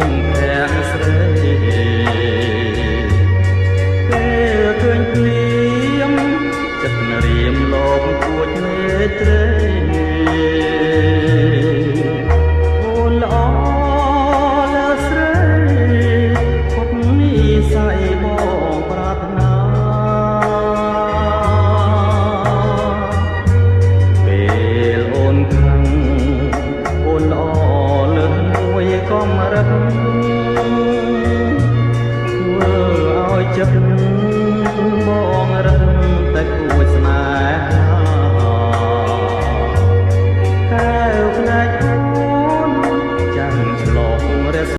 ខាងស្រីពេលឃើញភ្លៀងចិត្តរៀមលោមគួចមេត្រីអូនល្អលើស្រីផុតនិស័យបងប្រាថ្នាពេលអូនខឹងអូនល្អលើសមួយកំរិតធ្វើឲ្យចិត្ត